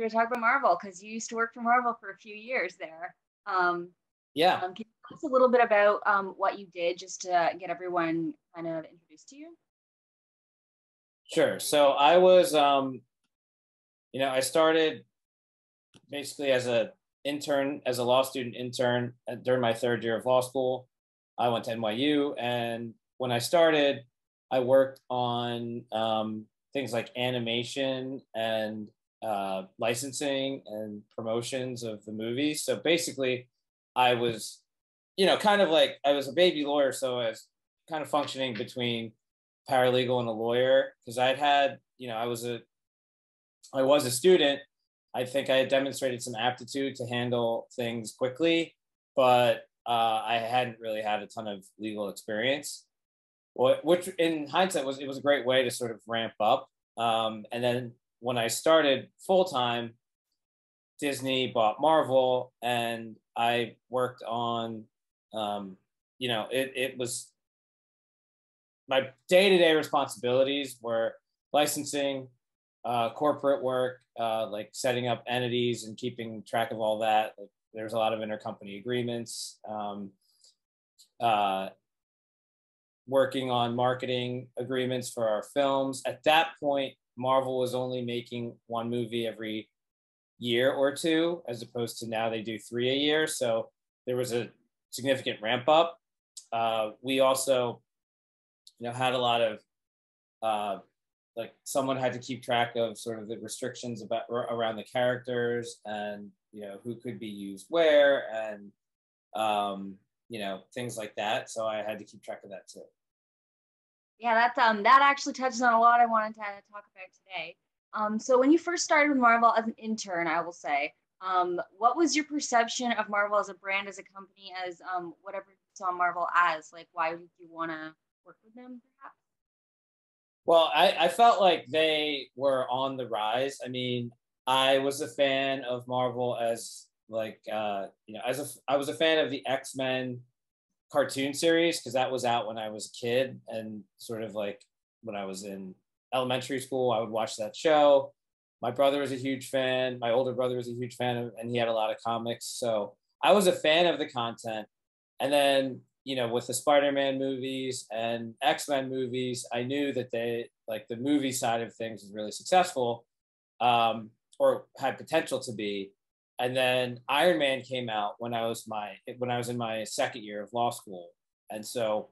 to talk about Marvel because you used to work for Marvel for a few years there. Yeah, Can you tell us a little bit about what you did just to get everyone kind of introduced to you? sure. So I was, I started basically as a intern, as a law student intern during my third year of law school. I went to NYU, and when I started, I worked on things like animation and licensing and promotions of the movies. So basically, I was, kind of like I was a baby lawyer, so I was kind of functioning between paralegal and a lawyer because I was a student. I think I had demonstrated some aptitude to handle things quickly, but I hadn't really had a ton of legal experience. Which in hindsight it was a great way to sort of ramp up. And then when I started full time, Disney bought Marvel, and I worked on, it was my day to day responsibilities were licensing, corporate work, like setting up entities and keeping track of all that. Like, there's a lot of intercompany agreements. Working on marketing agreements for our films. At that point, Marvel was only making one movie every year or two, as opposed to now they do 3 a year. So there was a significant ramp up. We also, had a lot of like someone had to keep track of sort of the restrictions around the characters and who could be used where and things like that. So I had to keep track of that too. Yeah, that actually touches on a lot I wanted to talk about today. So when you first started with Marvel as an intern, I will say, what was your perception of Marvel as a brand, as a company, as whatever you saw Marvel as? Like, why did you want to work with them, perhaps? Well, I felt like they were on the rise. I mean, I was a fan of Marvel as like, I was a fan of the X-Men cartoon series because that was out when I was a kid, and sort of like when I was in elementary school, I would watch that show. My brother was a huge fan. My older brother was a huge fan of, and he had a lot of comics. So I was a fan of the content. And then, with the Spider-Man movies and X-Men movies, I knew that they like the movie side of things was really successful, or had potential to be. And then Iron Man came out when I was in my second year of law school. And so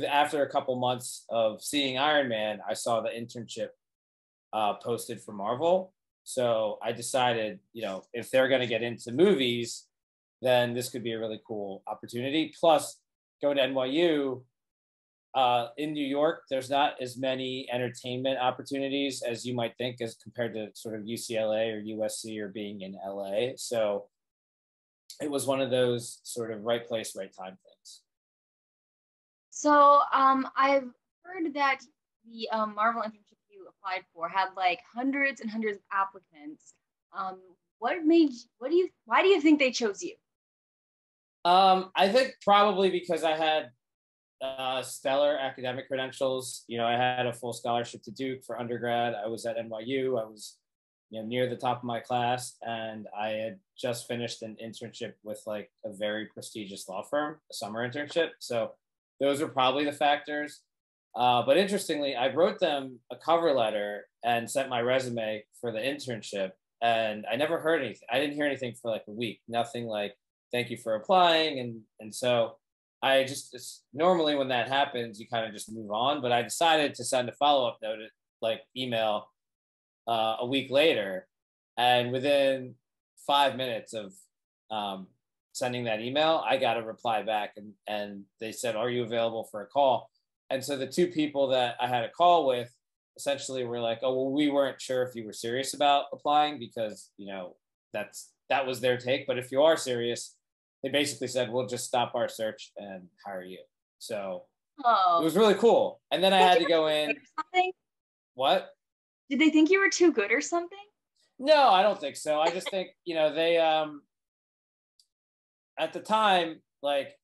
after a couple months of seeing Iron Man, I saw the internship posted for Marvel. So I decided, if they're going to get into movies, then this could be a really cool opportunity. Plus, going to NYU, in New York, there's not as many entertainment opportunities as you might think as compared to sort of UCLA or USC or being in LA. So it was one of those sort of right place, right time things. So I've heard that the Marvel internship you applied for had like hundreds and hundreds of applicants. Why do you think they chose you? I think probably because I had stellar academic credentials. I had a full scholarship to Duke for undergrad. I was at NYU. I was, near the top of my class, and I had just finished an internship with like a very prestigious law firm, a summer internship. So those are probably the factors. But interestingly, I wrote them a cover letter and sent my resume for the internship, and I never heard anything. I didn't hear anything for like a week. Nothing like thank you for applying, and so normally when that happens, you kind of just move on. But I decided to send a follow-up note, like email, a week later, and within 5 minutes of sending that email, I got a reply back, and they said, "Are you available for a call?" And so the two people that I had a call with essentially were like, "Oh, well, we weren't sure if you were serious about applying because that was their take. But if you are serious," they basically said, "We'll just stop our search and hire you." So it was really cool. And then I had to go in. What? Did they think you were too good or something? No, I don't think so. I just think, they, at the time, like,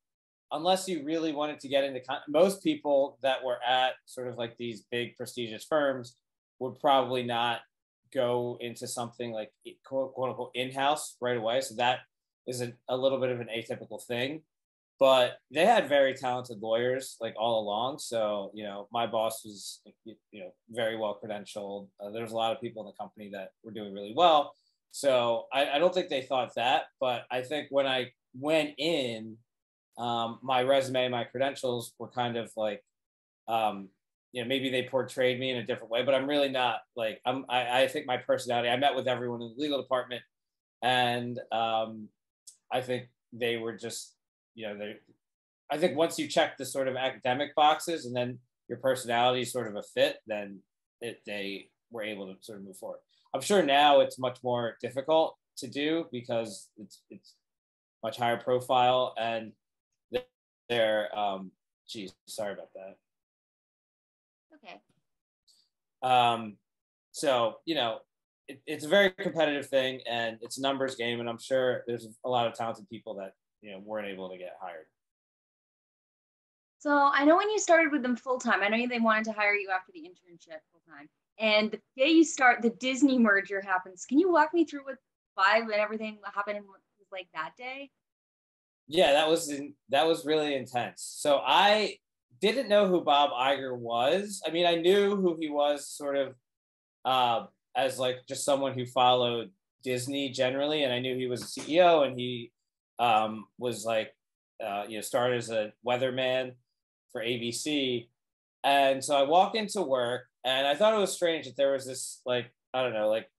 unless you really wanted to get into, most people that were at sort of like these big prestigious firms would probably not go into something like quote unquote in-house right away. So that is a little bit of an atypical thing. But they had very talented lawyers like all along. So, my boss was, very well credentialed. There was a lot of people in the company that were doing really well. So I don't think they thought that, but I think when I went in, my resume, my credentials were kind of like, maybe they portrayed me in a different way, but I'm really not like, I think my personality, I met with everyone in the legal department, and I think they were just, I think once you check the sort of academic boxes and then your personality is sort of a fit, then they were able to sort of move forward. I'm sure now it's much more difficult to do because it's much higher profile, and they're geez, sorry about that. Okay. So it's a very competitive thing, and it's a numbers game, and I'm sure there's a lot of talented people that weren't able to get hired. So I know when you started with them full time, I know they wanted to hire you after the internship full time. And the day you start, the Disney merger happens. Can you walk me through what Five and everything what happened and what was like that day? Yeah, that was really intense. So I didn't know who Bob Iger was. I mean, I knew who he was sort of as like just someone who followed Disney generally, and I knew he was a CEO, and he was like started as a weatherman for ABC. And so I walk into work, and I thought it was strange that there was this like, I don't know, like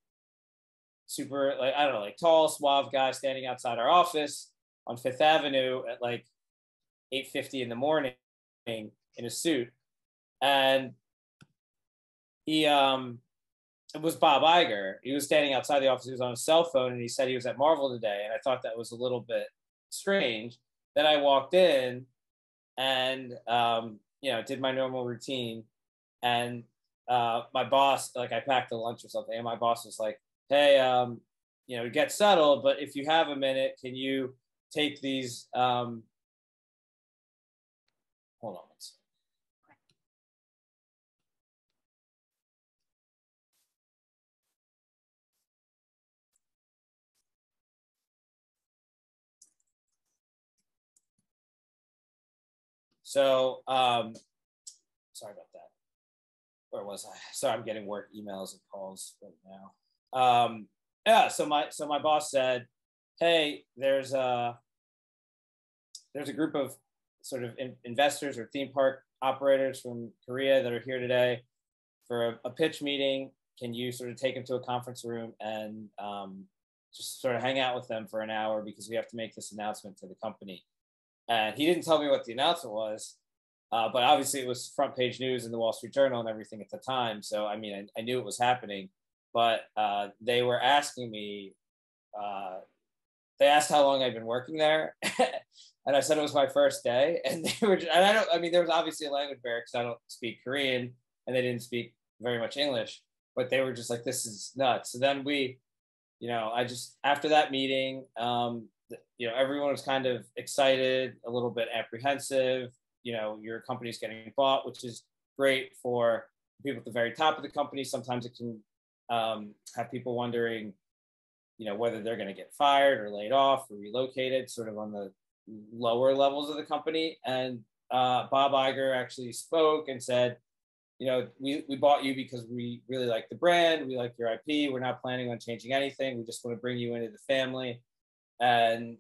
super like, I don't know, like tall, suave guy standing outside our office on Fifth Avenue at like 8:50 in the morning in a suit. And he it was Bob Iger. He was standing outside the office. He was on his cell phone, and he said he was at Marvel today. And I thought that was a little bit strange. Then I walked in and did my normal routine. And my boss, like, I packed a lunch or something, and my boss was like, "Hey, get settled, but if you have a minute, can you take these?" Hold on one second. So, sorry about that. Where was I? Sorry, I'm getting work emails and calls right now. Yeah. So my boss said, "Hey, there's a group of sort of investors or theme park operators from Korea that are here today for a pitch meeting. Can you sort of take them to a conference room and just sort of hang out with them for an hour, because we have to make this announcement to the company?" And he didn't tell me what the announcement was, but obviously it was front page news in the Wall Street Journal and everything at the time. So, I mean, I knew it was happening, but they were asking me, they asked how long I'd been working there. And I said it was my first day. And they were, and I mean, there was obviously a language barrier because I don't speak Korean and they didn't speak very much English, but they were just like, "This is nuts." So then I just, after that meeting, everyone was kind of excited, a little bit apprehensive. Your company's getting bought, which is great for people at the very top of the company. Sometimes it can have people wondering, whether they're going to get fired or laid off or relocated, sort of on the lower levels of the company. And Bob Iger actually spoke and said, we bought you because we really like the brand. We like your IP. We're not planning on changing anything. We just want to bring you into the family. And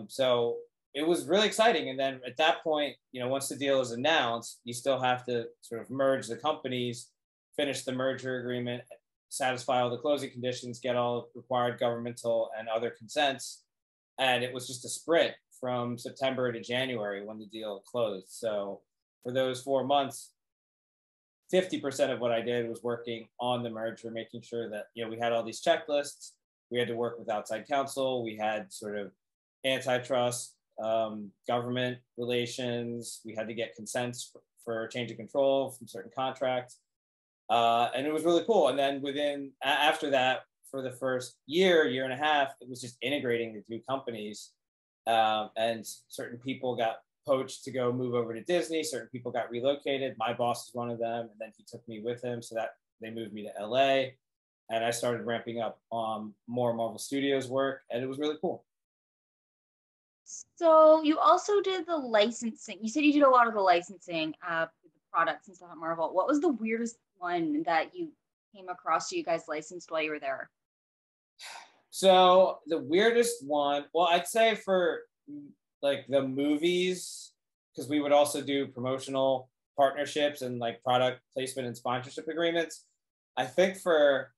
so it was really exciting. And then at that point, once the deal is announced, you still have to sort of merge the companies, finish the merger agreement, satisfy all the closing conditions, get all required governmental and other consents. And it was just a sprint from September to January when the deal closed. So for those 4 months, 50% of what I did was working on the merger, making sure that, we had all these checklists. We had to work with outside counsel. We had sort of antitrust, government relations. We had to get consents for change of control from certain contracts. And it was really cool. And then after that, for the first year and a half, it was just integrating the two companies. And certain people got poached to go move over to Disney. Certain people got relocated. My boss was one of them. And then he took me with him, so that they moved me to LA. and I started ramping up more Marvel Studios work, and it was really cool. So you also did the licensing. You said you did a lot of the licensing with the products and stuff at Marvel. What was the weirdest one that you came across you guys licensed while you were there? So the weirdest one, well, I'd say for like the movies, because we would also do promotional partnerships and like product placement and sponsorship agreements. I think for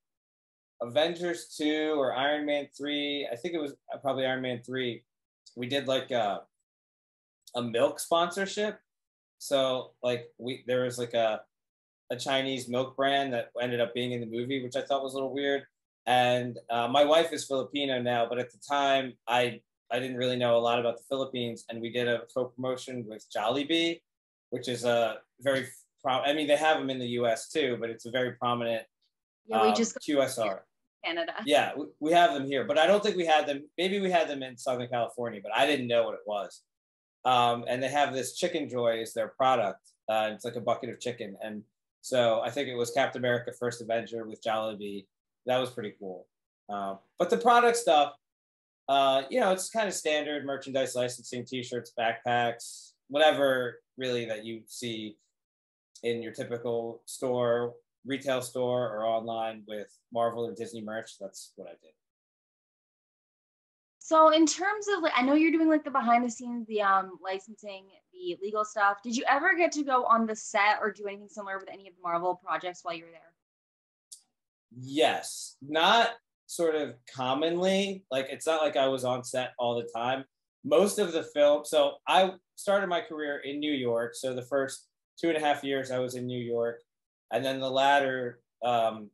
Avengers 2 or Iron Man 3, I think it was probably Iron Man 3, we did like a milk sponsorship. So like there was like a Chinese milk brand that ended up being in the movie, which I thought was a little weird. And my wife is Filipino now, but at the time I didn't really know a lot about the Philippines, and we did a co-promotion with Jollibee, which is a very I mean, they have them in the U.S. too, but it's a very prominent Yeah, we just QSR. Canada. Yeah, we have them here, but I don't think we had them. Maybe we had them in Southern California, but I didn't know what it was. And they have this Chicken Joy as their product. It's like a bucket of chicken, and so I think it was Captain America: First Avenger with Jollibee. That was pretty cool. But the product stuff, it's kind of standard merchandise licensing: T-shirts, backpacks, whatever really that you see in your typical store, retail store, or online with Marvel or Disney merch. That's what I did. So in terms of like, I know you're doing like the behind the scenes, the licensing, the legal stuff. Did you ever get to go on the set or do anything similar with any of the Marvel projects while you were there? Yes, not sort of commonly. Like it's not like I was on set all the time. Most of the film. So I started my career in New York. So the first 2.5 years I was in New York, and then the latter 2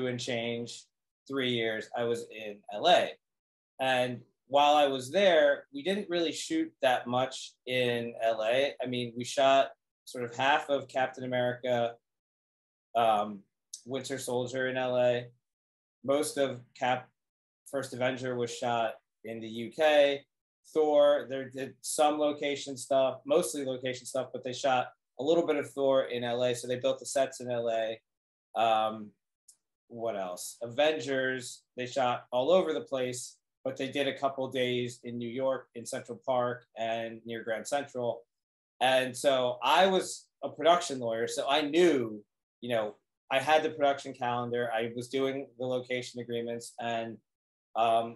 and change 3 years I was in LA. And while I was there, we didn't really shoot that much in LA. I mean, we shot sort of half of Captain America, Winter Soldier in LA. Most of Cap First Avenger was shot in the UK. Thor, there did some location stuff, mostly location stuff, but they shot a little bit of Thor in LA. So they built the sets in LA. What else? Avengers, they shot all over the place, but they did a couple days in New York in Central Park and near Grand Central. And so I was a production lawyer, so I knew, I had the production calendar. I was doing the location agreements and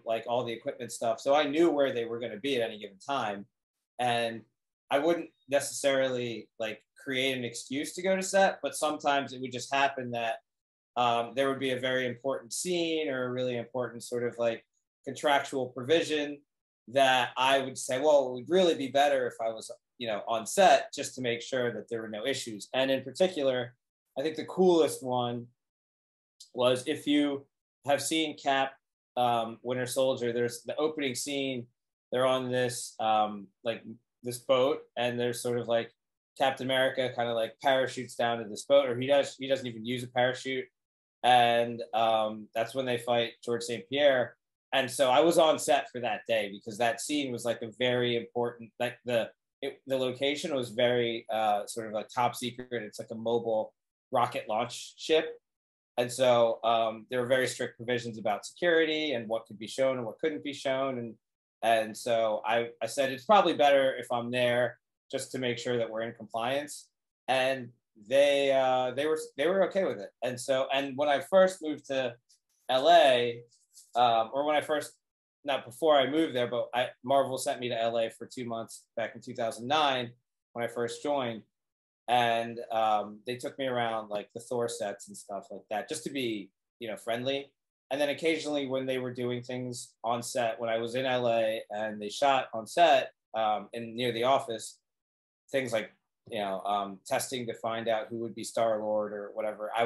like all the equipment stuff. So I knew where they were going to be at any given time. And I wouldn't necessarily like create an excuse to go to set, but sometimes it would just happen that there would be a very important scene or a really important sort of like contractual provision that I would say, well, it would really be better if I was, on set just to make sure that there were no issues. And in particular, I think the coolest one was if you have seen Cap Winter Soldier, there's the opening scene. They're on this this boat, and there's sort of like Captain America kind of like parachutes down to this boat, or he doesn't even use a parachute, and that's when they fight George St. Pierre. And so I was on set for that day because that scene was like a very important, like the location was very sort of like top secret. It's like a mobile rocket launch ship. And so there were very strict provisions about security and what could be shown and what couldn't be shown. And so I said, it's probably better if I'm there just to make sure that we're in compliance. And they were okay with it. And so, and when I first moved to LA, or when I first, not before I moved there, but Marvel sent me to LA for 2 months back in 2009 when I first joined. And they took me around like the Thor sets and stuff like that, just to be, friendly. And then occasionally when they were doing things on set, when I was in LA and they shot on set in near the office, things like, testing to find out who would be Star-Lord or whatever, I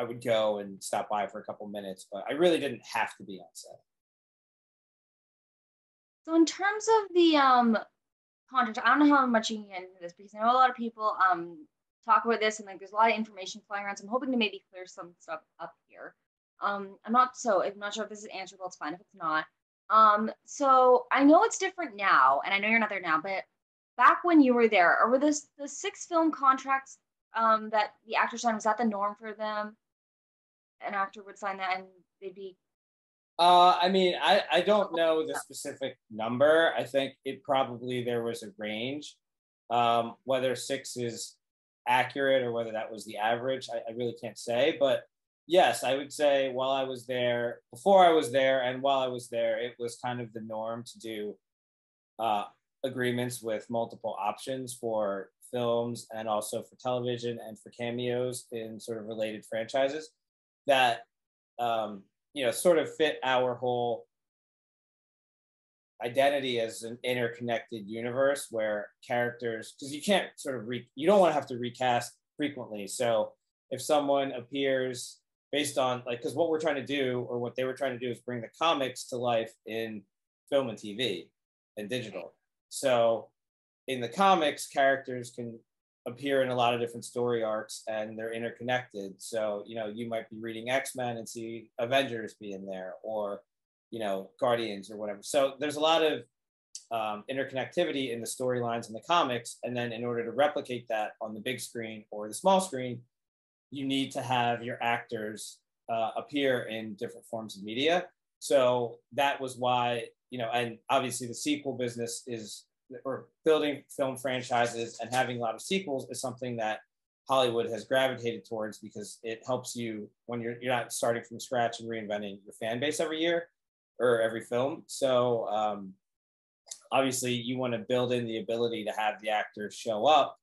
would go and stop by for a couple minutes, but I really didn't have to be on set. So in terms of the contract, I don't know how much you can get into this because I know a lot of people talk about this and like there's a lot of information flying around. So I'm hoping to maybe clear some stuff up here. I'm not sure if this is answerable. It's fine if it's not. So I know it's different now, and I know you're not there now, but back when you were there, or were the 6 film contracts that the actors signed, was that the norm for them? an actor would sign that and they'd be? I mean, I don't know the specific number. I think there was a range. Whether 6 is accurate or whether that was the average, I really can't say. But yes, I would say while I was there, before I was there, and while I was there, it was kind of the norm to do agreements with multiple options for films and also for television and for cameos in sort of related franchises that sort of fit our whole identity as an interconnected universe where characters, because you can't sort of you don't want to have to recast frequently. So if someone appears based on because what we're trying to do, or what they were trying to do, is bring the comics to life in film and TV and digital. So in the comics, characters can appear in a lot of different story arcs and they're interconnected. So, you might be reading X-Men and see Avengers be in there, or, Guardians or whatever. So there's a lot of interconnectivity in the storylines in the comics. And then in order to replicate that on the big screen or the small screen, you need to have your actors appear in different forms of media. So that was why, and obviously the sequel business or building film franchises and having a lot of sequels is something that Hollywood has gravitated towards, because it helps you when you're not starting from scratch and reinventing your fan base every year or every film. So obviously you want to build in the ability to have the actors show up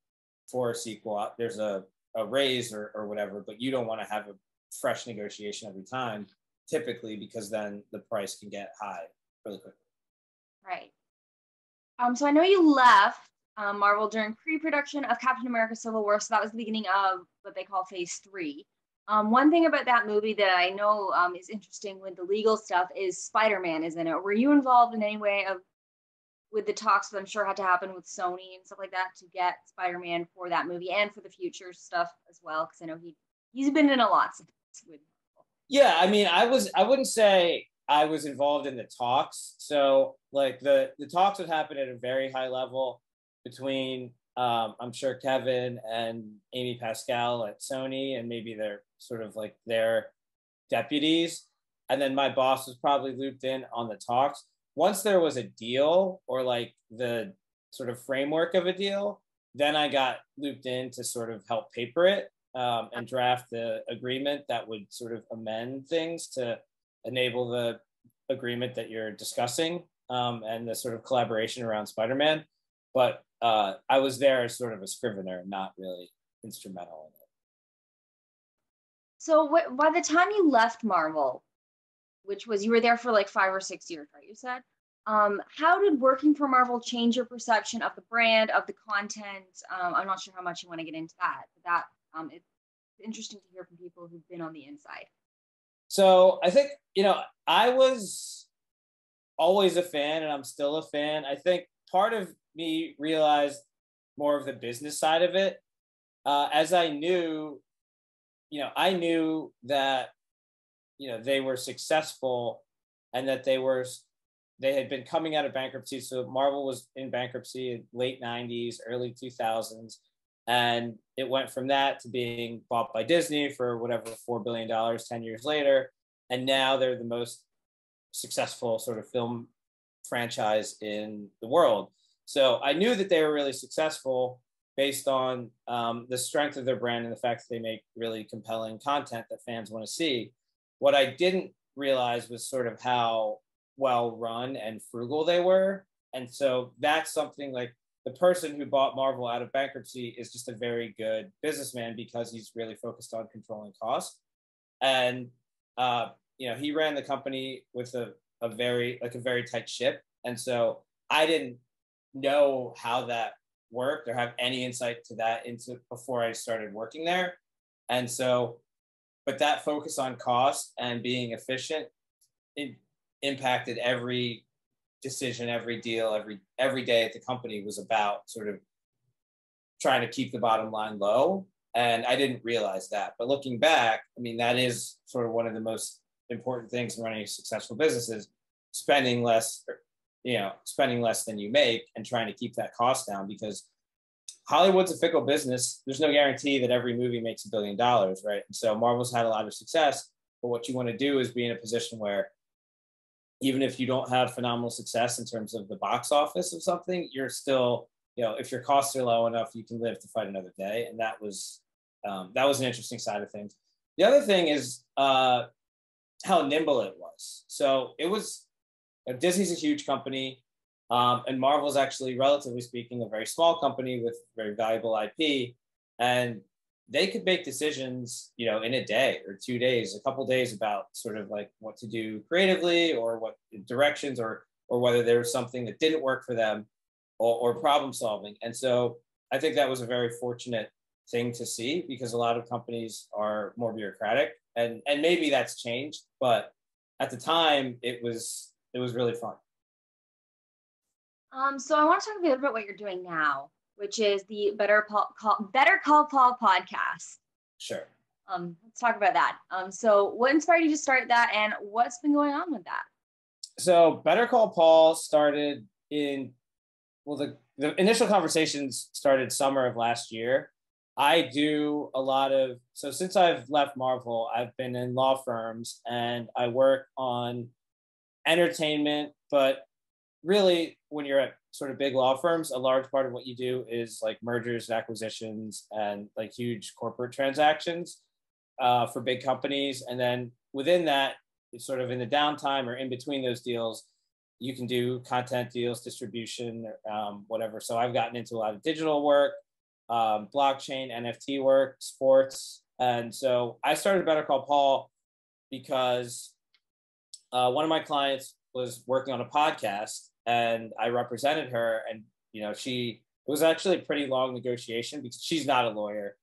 for a sequel. There's a raise or whatever, but you don't want to have a fresh negotiation every time, typically, because then the price can get high really quickly. Right. So I know you left Marvel during pre-production of Captain America: Civil War, so that was the beginning of what they call Phase 3. One thing about that movie that I know is interesting with the legal stuff is Spider-Man is in it. Were you involved in any way with the talks that I'm sure had to happen with Sony and stuff like that to get Spider-Man for that movie and for the future stuff as well? Because I know he's been in a lot with Marvel. Yeah, I mean, I wouldn't say I was involved in the talks. So the talks would happen at a very high level between I'm sure Kevin and Amy Pascal at Sony, and maybe they're sort of like their deputies. And then my boss was probably looped in on the talks. Once there was a deal, or like the sort of framework of a deal, then I got looped in to sort of help paper it and draft the agreement that would sort of amend things to enable the agreement that you're discussing and the sort of collaboration around Spider-Man. But I was there as sort of a scrivener, not really instrumental in it. So by the time you left Marvel, which was, you were there for like 5 or 6 years, right? You said. How did working for Marvel change your perception of the brand, of the content? I'm not sure how much you want to get into that, but that it's interesting to hear from people who've been on the inside. So I think, I was always a fan, and I'm still a fan. I think part of me realized more of the business side of it. As I knew that, they were successful and that they had been coming out of bankruptcy. So Marvel was in bankruptcy in late 90s, early 2000s. And it went from that to being bought by Disney for whatever, $4 billion 10 years later. And now they're the most successful sort of film franchise in the world. So I knew that they were really successful based on the strength of their brand and the fact that they make really compelling content that fans want to see. What I didn't realize was sort of how well run and frugal they were. And so that's something like, the person who bought Marvel out of bankruptcy is just a very good businessman because he's really focused on controlling costs. And, he ran the company with a very tight ship. And so I didn't know how that worked or have any insight to that before I started working there. And so, but that focus on cost and being efficient, it impacted every decision, every deal, every day at the company was about sort of trying to keep the bottom line low. And I didn't realize that. But looking back, I mean, that is sort of one of the most important things in running successful businesses, spending less than you make and trying to keep that cost down, because Hollywood's a fickle business. There's no guarantee that every movie makes $1 billion, right? And so Marvel's had a lot of success But what you want to do is be in a position where even if you don't have phenomenal success in terms of the box office of something, you're still, if your costs are low enough, you can live to fight another day. And that was an interesting side of things. The other thing is how nimble it was. So it was, Disney's a huge company, and Marvel's actually, relatively speaking, a very small company with very valuable IP, and they could make decisions, in a day or 2 days, a couple days about sort of like what to do creatively or what directions or whether there was something that didn't work for them or problem solving. And so I think that was a very fortunate thing to see because a lot of companies are more bureaucratic and maybe that's changed, but at the time it was really fun. So I want to talk a bit about what you're doing now, which is the Better Call Paul podcast. Sure. Let's talk about that. So what inspired you to start that and what's been going on with that? So Better Call Paul started the initial conversations started summer of last year. I do a lot of, so since I've left Marvel, I've been in law firms and I work on entertainment, but really when you're at sort of big law firms, a large part of what you do is like mergers and acquisitions and like huge corporate transactions for big companies. And then within that, it's sort of in the downtime or in between those deals, you can do content deals, distribution, whatever. So I've gotten into a lot of digital work, blockchain, NFT work, sports. And so I started Better Call Paul because one of my clients was working on a podcast and I represented her. And, it was actually a pretty long negotiation because she's not a lawyer.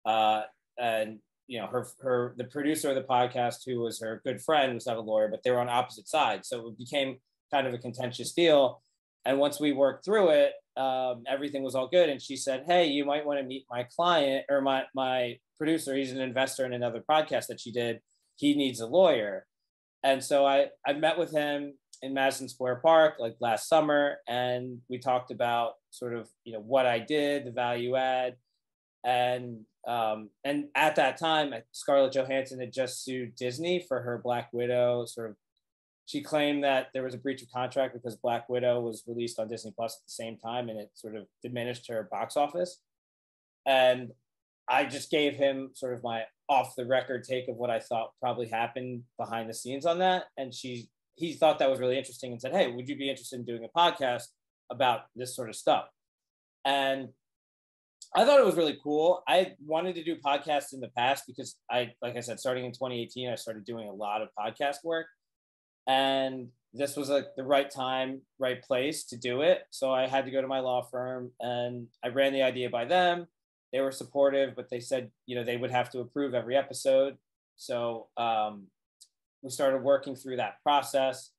And, the producer of the podcast, who was her good friend, was not a lawyer, but they were on opposite sides. So it became kind of a contentious deal. And once we worked through it, everything was all good. And she said, hey, you might want to meet my client or my producer. He's an investor in another podcast that she did. He needs a lawyer. And so I met with him in Madison Square Park like last summer. And we talked about sort of, what I did, the value add. And at that time, Scarlett Johansson had just sued Disney for her Black Widow she claimed that there was a breach of contract because Black Widow was released on Disney Plus at the same time and it sort of diminished her box office. And I just gave him sort of my off the record take of what I thought probably happened behind the scenes on that. And he thought that was really interesting and said, hey, would you be interested in doing a podcast about this sort of stuff? And I thought it was really cool. I wanted to do podcasts in the past because like I said, starting in 2018, I started doing a lot of podcast work. And this was like the right time, right place to do it. So I had to go to my law firm and I ran the idea by them. They were supportive, but they said, they would have to approve every episode. So we started working through that process.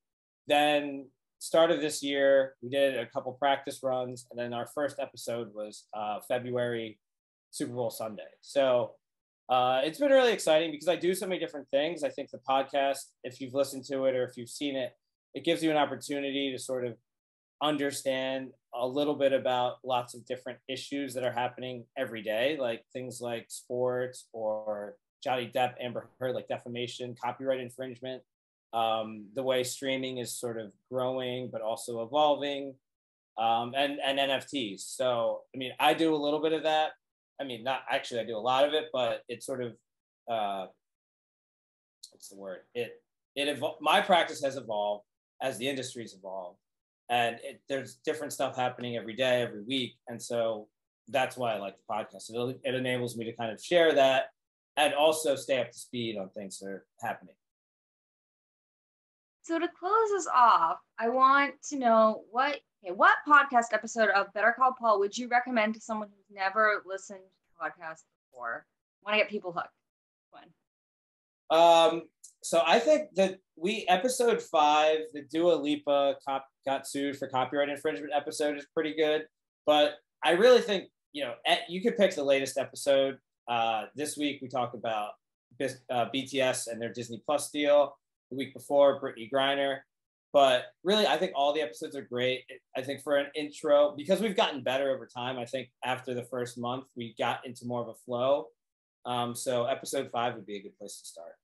Then start of this year, we did a couple practice runs. And then our first episode was February, Super Bowl Sunday. So it's been really exciting because I do so many different things. I think the podcast, if you've listened to it or if you've seen it, it gives you an opportunity to sort of understand a little bit about lots of different issues that are happening every day, like things like sports or Johnny Depp, Amber Heard, like defamation, copyright infringement, the way streaming is sort of growing but also evolving, and NFTs. So, I do a little bit of that. Not actually, I do a lot of it, but it's sort of, what's the word? My practice has evolved as the industry's evolved, and there's different stuff happening every day, every week. And so that's why I like the podcast. It enables me to kind of share that and also stay up to speed on things that are happening. So to close us off, I want to know what podcast episode of Better Call Paul would you recommend to someone who's never listened to podcasts before? Want to get people hooked? When? So I think that episode 5, the Dua Lipa got sued for copyright infringement episode is pretty good. But I really think, you could pick the latest episode. This week we talked about BTS and their Disney Plus deal. The week before, Brittany Griner. But really, I think all the episodes are great. I think for an intro, because we've gotten better over time, I think after the first month, we got into more of a flow. So episode 5 would be a good place to start.